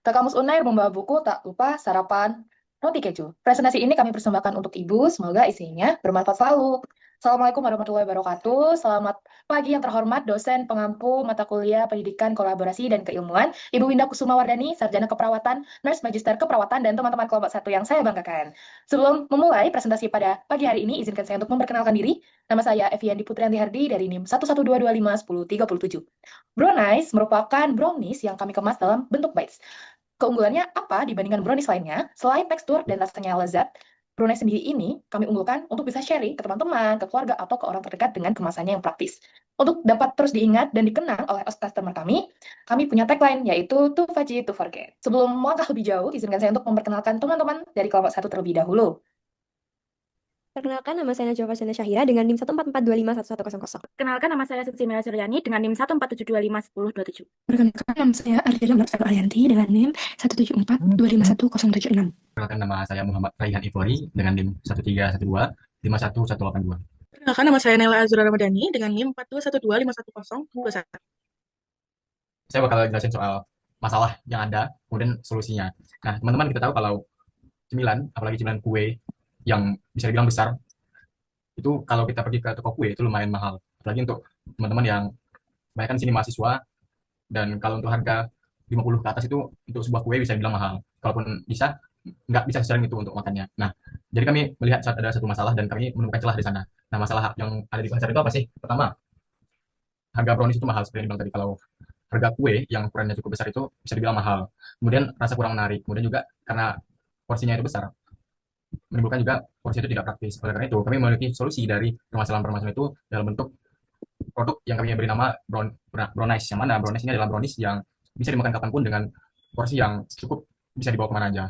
Ke kampus Unair membawa buku, tak lupa sarapan roti keju. Presentasi ini kami persembahkan untuk Ibu, semoga isinya bermanfaat selalu. Assalamualaikum warahmatullahi wabarakatuh. Selamat pagi yang terhormat dosen pengampu mata kuliah pendidikan kolaborasi dan keilmuan, Ibu Winda Kusuma Wardani, Sarjana Keperawatan, Nurse Magister Keperawatan, dan teman-teman kelompok satu yang saya banggakan. Sebelum memulai presentasi pada pagi hari ini, izinkan saya untuk memperkenalkan diri. Nama saya Eviandi Putrianti Hardi dari NIM 112251037. Brownies merupakan brownies yang kami kemas dalam bentuk bites. Keunggulannya apa dibandingkan brownies lainnya? Selain tekstur dan rasanya lezat, brownies sendiri ini kami unggulkan untuk bisa sharing ke teman-teman, ke keluarga, atau ke orang terdekat dengan kemasannya yang praktis. Untuk dapat terus diingat dan dikenang oleh customer kami punya tagline yaitu "To Faji, To Forget". Sebelum melangkah lebih jauh, izinkan saya untuk memperkenalkan teman-teman dari kelompok satu terlebih dahulu. Perkenalkan, nama saya Najwa Farzana Syahira dengan NIM 144251100. Kenalkan, nama saya Suci Mela Suryani dengan NIM 147251027. Perkenalkan, nama saya Ardila Marsal Arianti dengan NIM 174251076. Perkenalkan, nama saya Muhammad Raihan Ifori dengan NIM 130251182. Perkenalkan, nama saya Nela Azura Ramadhani dengan NIM 421251021. Saya bakal jelasin soal masalah yang ada, kemudian solusinya. Nah, teman-teman, kita tahu kalau cemilan, apalagi cemilan kue yang bisa dibilang besar, itu kalau kita pergi ke toko kue itu lumayan mahal. Apalagi untuk teman-teman yang kebanyakan di sini mahasiswa, dan kalau untuk harga 50 ke atas itu untuk sebuah kue bisa dibilang mahal. Kalaupun bisa, nggak bisa sesering itu untuk makannya. Nah, jadi kami melihat saat ada satu masalah dan kami menemukan celah di sana. Nah, masalah yang ada di pasar itu apa sih? Pertama, harga brownies itu mahal seperti yang dibilang tadi. Kalau harga kue yang ukurannya cukup besar itu bisa dibilang mahal. Kemudian rasa kurang menarik. Kemudian juga karena porsinya itu besar, menimbulkan juga porsi itu tidak praktis. Oleh karena itu, kami memiliki solusi dari permasalahan-permasalahan itu dalam bentuk produk yang kami beri nama brownies. Yang mana brownies ini adalah brownies yang bisa dimakan kapanpun dengan porsi yang cukup, bisa dibawa kemana aja.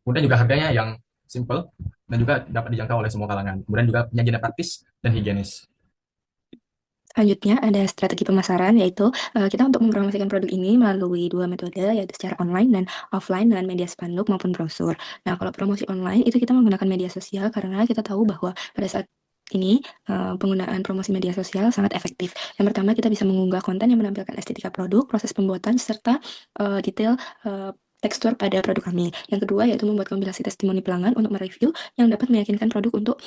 Kemudian juga harganya yang simple dan juga dapat dijangkau oleh semua kalangan. Kemudian juga penyajiannya praktis dan higienis. Selanjutnya ada strategi pemasaran, yaitu kita untuk mempromosikan produk ini melalui dua metode, yaitu secara online dan offline dengan media spanduk maupun brosur. Nah, kalau promosi online itu kita menggunakan media sosial karena kita tahu bahwa pada saat ini penggunaan promosi media sosial sangat efektif. Yang pertama, kita bisa mengunggah konten yang menampilkan estetika produk, proses pembuatan, serta detail tekstur pada produk kami. Yang kedua, yaitu membuat kompilasi testimoni pelanggan untuk mereview yang dapat meyakinkan produk untuk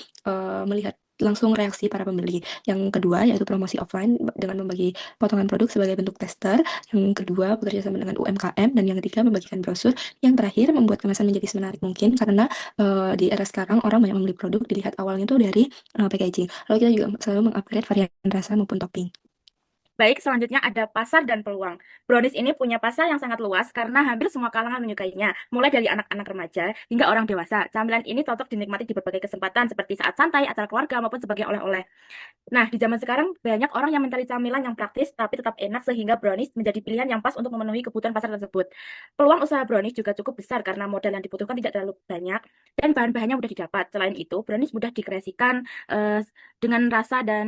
melihat langsung reaksi para pembeli. Yang kedua, yaitu promosi offline dengan membagi potongan produk sebagai bentuk tester. Yang kedua, bekerja sama dengan UMKM. Dan yang ketiga, membagikan brosur. Yang terakhir, membuat kemasan menjadi semenarik mungkin karena di era sekarang orang banyak membeli produk dilihat awalnya tuh dari packaging. Lalu kita juga selalu mengupgrade varian rasa maupun topping. Baik, selanjutnya ada pasar dan peluang. Brownies ini punya pasar yang sangat luas karena hampir semua kalangan menyukainya, mulai dari anak-anak remaja hingga orang dewasa. Camilan ini cocok dinikmati di berbagai kesempatan, seperti saat santai, acara keluarga, maupun sebagai oleh-oleh. Nah, di zaman sekarang banyak orang yang mencari camilan yang praktis tapi tetap enak, sehingga brownies menjadi pilihan yang pas untuk memenuhi kebutuhan pasar tersebut. Peluang usaha brownies juga cukup besar karena modal yang dibutuhkan tidak terlalu banyak dan bahan-bahannya mudah didapat. Selain itu, brownies mudah dikreasikan dengan rasa dan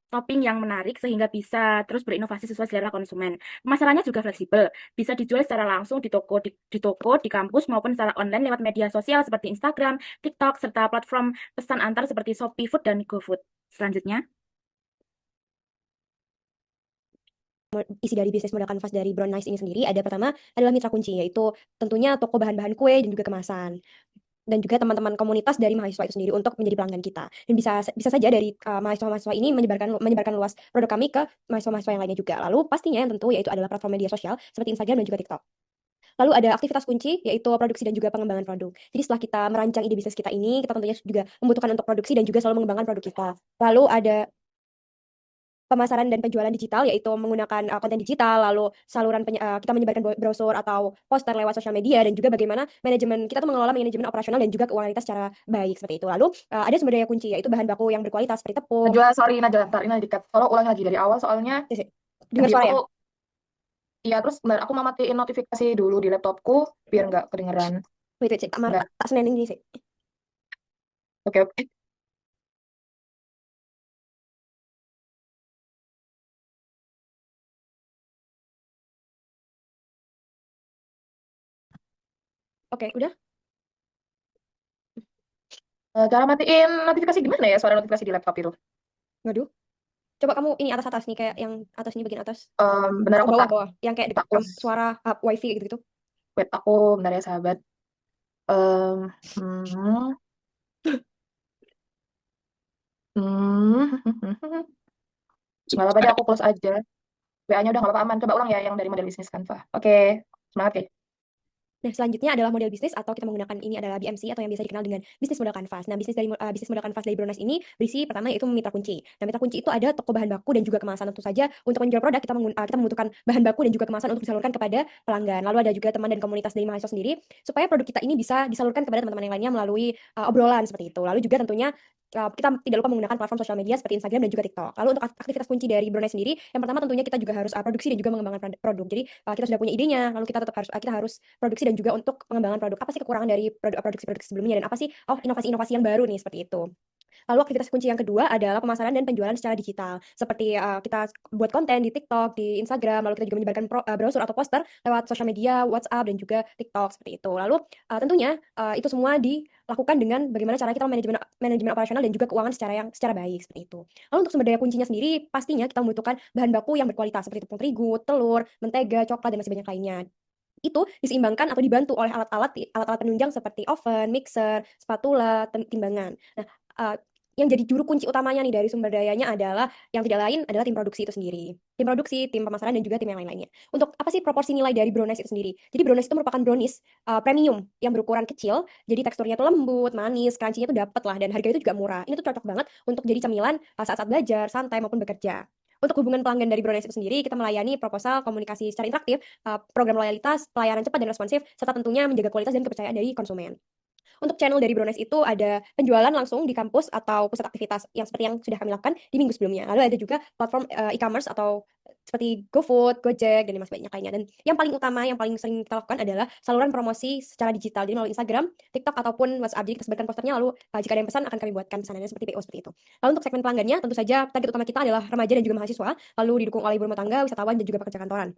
topping yang menarik sehingga bisa terus berinovasi sesuai selera konsumen. Pemasarannya juga fleksibel, bisa dijual secara langsung di toko, di kampus maupun secara online lewat media sosial seperti Instagram, TikTok, serta platform pesan antar seperti Shopee Food dan GoFood. Selanjutnya, Isi dari bisnis modal kanvas dari Brown Nice ini sendiri ada pertama adalah mitra kunci, yaitu tentunya toko bahan-bahan kue dan juga kemasan. Dan juga teman-teman komunitas dari mahasiswa itu sendiri untuk menjadi pelanggan kita. Dan bisa bisa saja dari mahasiswa-mahasiswa ini menyebarkan luas produk kami ke mahasiswa-mahasiswa yang lainnya juga. Lalu pastinya yang tentu yaitu adalah platform media sosial seperti Instagram dan juga TikTok. Lalu ada aktivitas kunci yaitu produksi dan juga pengembangan produk. Jadi setelah kita merancang ide bisnis kita ini, kita tentunya juga membutuhkan untuk produksi dan juga selalu mengembangkan produk kita. Lalu ada pemasaran dan penjualan digital yaitu menggunakan konten digital, lalu kita menyebarkan brosur atau poster lewat sosial media, dan juga bagaimana manajemen kita tuh mengelola manajemen operasional dan juga keuangan kita secara baik seperti itu. Lalu ada sumber daya kunci yaitu bahan baku yang berkualitas seperti tepung. Najwa, sorry Najwa, ntar ini dikat. Tolong ulangi lagi dari awal soalnya Sih, sih. Dengar di suara ya? aku, iya terus bentar, aku mau matiin notifikasi dulu di laptopku biar nggak kedengeran. Wait, wait, sih. Nggak. Tak senenin ini sih. Oke, oke. Oke, udah. Cara matiin notifikasi gimana ya, suara notifikasi di laptop itu? Waduh. Coba kamu ini atas-atas nih, kayak yang atas ini bagian atas. Benar Ke aku tak bawah-bawah. Yang kayak tak yang close. suara wifi gitu-gitu. Wait, aku bentar ya sahabat. Em, hmm, hmm, nggak apa-apa deh, aku close aja. WA-nya udah nggak apa-apa, aman. Coba ulang ya yang dari model bisnis Canva. Oke, semangat ya. Nah, selanjutnya adalah model bisnis atau kita menggunakan ini adalah BMC atau yang biasa dikenal dengan bisnis model kanvas. Nah, bisnis model kanvas dari Brownies ini berisi pertama yaitu mitra kunci. Nah, mitra kunci itu ada toko bahan baku dan juga kemasan. Tentu saja untuk menjual produk kita membutuhkan bahan baku dan juga kemasan untuk disalurkan kepada pelanggan. Lalu ada juga teman dan komunitas dari mahasiswa sendiri supaya produk kita ini bisa disalurkan kepada teman-teman yang lainnya melalui obrolan seperti itu. Lalu juga tentunya kita tidak lupa menggunakan platform sosial media seperti Instagram dan juga TikTok. Lalu untuk aktivitas kunci dari Brunei sendiri, yang pertama tentunya kita juga harus produksi dan juga mengembangkan produk. Jadi kita sudah punya idenya, lalu kita harus produksi dan juga untuk pengembangan produk. Apa sih kekurangan dari produksi-produksi sebelumnya dan apa sih inovasi-inovasi yang baru nih seperti itu. Lalu aktivitas kunci yang kedua adalah pemasaran dan penjualan secara digital. Seperti kita buat konten di TikTok, di Instagram, lalu kita juga menyebarkan brosur atau poster lewat sosial media, WhatsApp dan juga TikTok seperti itu. Lalu tentunya itu semua dilakukan dengan bagaimana cara kita manajemen operasional dan juga keuangan secara baik seperti itu. Lalu untuk sumber daya kuncinya sendiri pastinya kita membutuhkan bahan baku yang berkualitas seperti tepung terigu, telur, mentega, coklat dan masih banyak lainnya. Itu diseimbangkan atau dibantu oleh alat-alat penunjang seperti oven, mixer, spatula, timbangan. Nah, yang jadi juru kunci utamanya nih dari sumber dayanya adalah yang tidak lain adalah tim produksi itu sendiri. Tim produksi, tim pemasaran dan juga tim yang lain-lainnya. Untuk apa sih proporsi nilai dari brownies itu sendiri? Jadi brownies itu merupakan brownies premium yang berukuran kecil, jadi teksturnya tuh lembut, manis, crunchy-nya tuh dapet lah dan harganya itu juga murah. Ini tuh cocok banget untuk jadi camilan saat-saat belajar, santai maupun bekerja. Untuk hubungan pelanggan dari Brownies itu sendiri, kita melayani proposal, komunikasi secara interaktif, program loyalitas, pelayanan cepat dan responsif, serta tentunya menjaga kualitas dan kepercayaan dari konsumen. Untuk channel dari Brownies itu ada penjualan langsung di kampus atau pusat aktivitas yang seperti yang sudah kami lakukan di minggu sebelumnya. Lalu ada juga platform e-commerce atau seperti GoFood, Gojek, dan masih banyak lainnya. Dan yang paling utama, yang paling sering kita lakukan adalah saluran promosi secara digital. Jadi melalui Instagram, TikTok, ataupun WhatsApp. Jadi kita sebarkan posternya, lalu jika ada yang pesan akan kami buatkan pesanannya seperti PO seperti itu. Lalu untuk segmen pelanggannya, tentu saja target utama kita adalah remaja dan juga mahasiswa, lalu didukung oleh ibu rumah tangga, wisatawan, dan juga pekerja kantoran.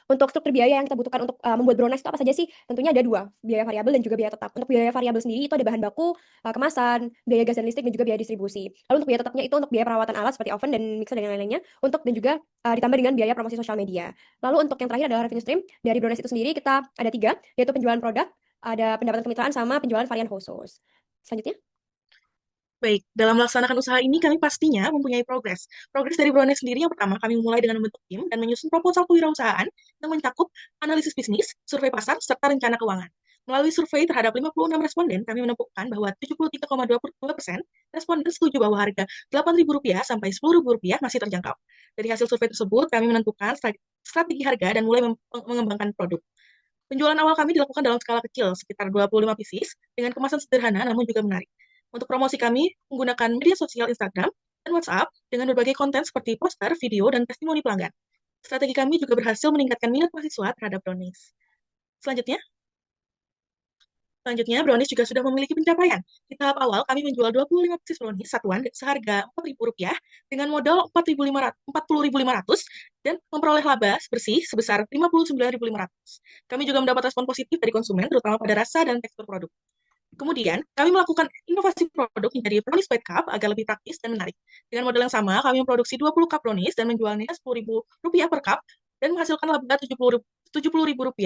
Untuk struktur biaya yang kita butuhkan untuk membuat brownies itu apa saja sih? Tentunya ada dua, biaya variabel dan juga biaya tetap. Untuk biaya variabel sendiri itu ada bahan baku, kemasan, biaya gas dan listrik, dan juga biaya distribusi. Lalu untuk biaya tetapnya itu untuk biaya perawatan alat seperti oven dan mixer dan lain-lainnya, dan juga ditambah dengan biaya promosi sosial media. Lalu untuk yang terakhir adalah revenue stream dari brownies itu sendiri kita ada 3, yaitu penjualan produk, ada pendapatan kemitraan sama penjualan varian khusus. Selanjutnya. Baik, dalam melaksanakan usaha ini kami pastinya mempunyai progres. Progres dari Brownies sendiri yang pertama, kami mulai dengan membentuk tim dan menyusun proposal kewirausahaan yang mencakup analisis bisnis, survei pasar, serta rencana keuangan. Melalui survei terhadap 56 responden, kami menemukan bahwa 73,22% responden setuju bahwa harga Rp8.000 sampai Rp10.000 masih terjangkau. Dari hasil survei tersebut, kami menentukan strategi harga dan mulai mengembangkan produk. Penjualan awal kami dilakukan dalam skala kecil, sekitar 25 pieces, dengan kemasan sederhana namun juga menarik. Untuk promosi kami menggunakan media sosial Instagram dan WhatsApp dengan berbagai konten seperti poster, video, dan testimoni pelanggan. Strategi kami juga berhasil meningkatkan minat mahasiswa terhadap brownies. Selanjutnya, Brownies juga sudah memiliki pencapaian. Di tahap awal, kami menjual 25 pieces brownies satuan seharga Rp4.000 dengan modal Rp40.500 dan memperoleh laba bersih sebesar Rp59.500. Kami juga mendapat respon positif dari konsumen, terutama pada rasa dan tekstur produk. Kemudian, kami melakukan inovasi produk menjadi brownies white cup agar lebih praktis dan menarik. Dengan model yang sama, kami memproduksi 20 cup brownies dan menjualnya Rp10.000 per cup dan menghasilkan laba Rp70.000.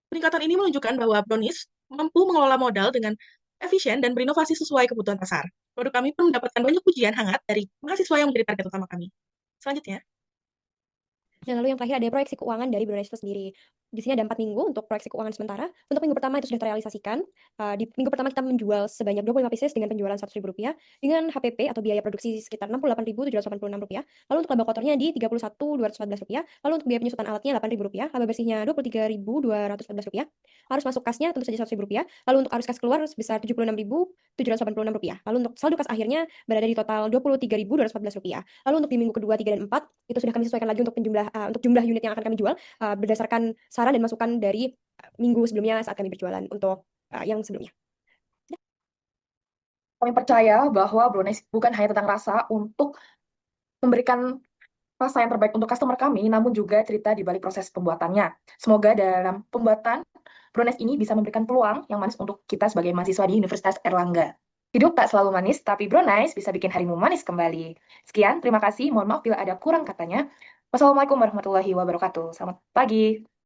Peningkatan ini menunjukkan bahwa brownies mampu mengelola modal dengan efisien dan berinovasi sesuai kebutuhan pasar. Produk kami pun mendapatkan banyak pujian hangat dari mahasiswa yang menjadi target utama kami. Selanjutnya. Nah, lalu yang terakhir ada proyeksi keuangan dari Brunei itu sendiri. Di sini ada 4 minggu untuk proyeksi keuangan sementara. Untuk minggu pertama itu sudah terrealisasikan. Di minggu pertama kita menjual sebanyak 25 pieces dengan penjualan Rp100.000 dengan HPP atau biaya produksi sekitar Rp68.786. Lalu untuk laba kotornya di Rp31.214. Lalu untuk biaya penyusutan alatnya Rp8.000, laba bersihnya Rp23.214. Arus masuk kasnya tentu saja Rp100.000. Lalu untuk arus kas keluar sebesar Rp76.786. Lalu untuk saldo kas akhirnya berada di total Rp23.214. Lalu untuk di minggu kedua, 3, dan 4 itu sudah kami sesuaikan lagi untuk jumlah unit yang akan kami jual berdasarkan saran dan masukan dari minggu sebelumnya saat kami berjualan untuk yang sebelumnya. Kami percaya bahwa brownies bukan hanya tentang rasa untuk memberikan rasa yang terbaik untuk customer kami, namun juga cerita di balik proses pembuatannya. Semoga dalam pembuatan brownies ini bisa memberikan peluang yang manis untuk kita sebagai mahasiswa di Universitas Erlangga. Hidup tak selalu manis, tapi brownies bisa bikin harimu manis kembali. Sekian, terima kasih. Mohon maaf bila ada kurang katanya. Wassalamualaikum warahmatullahi wabarakatuh. Selamat pagi.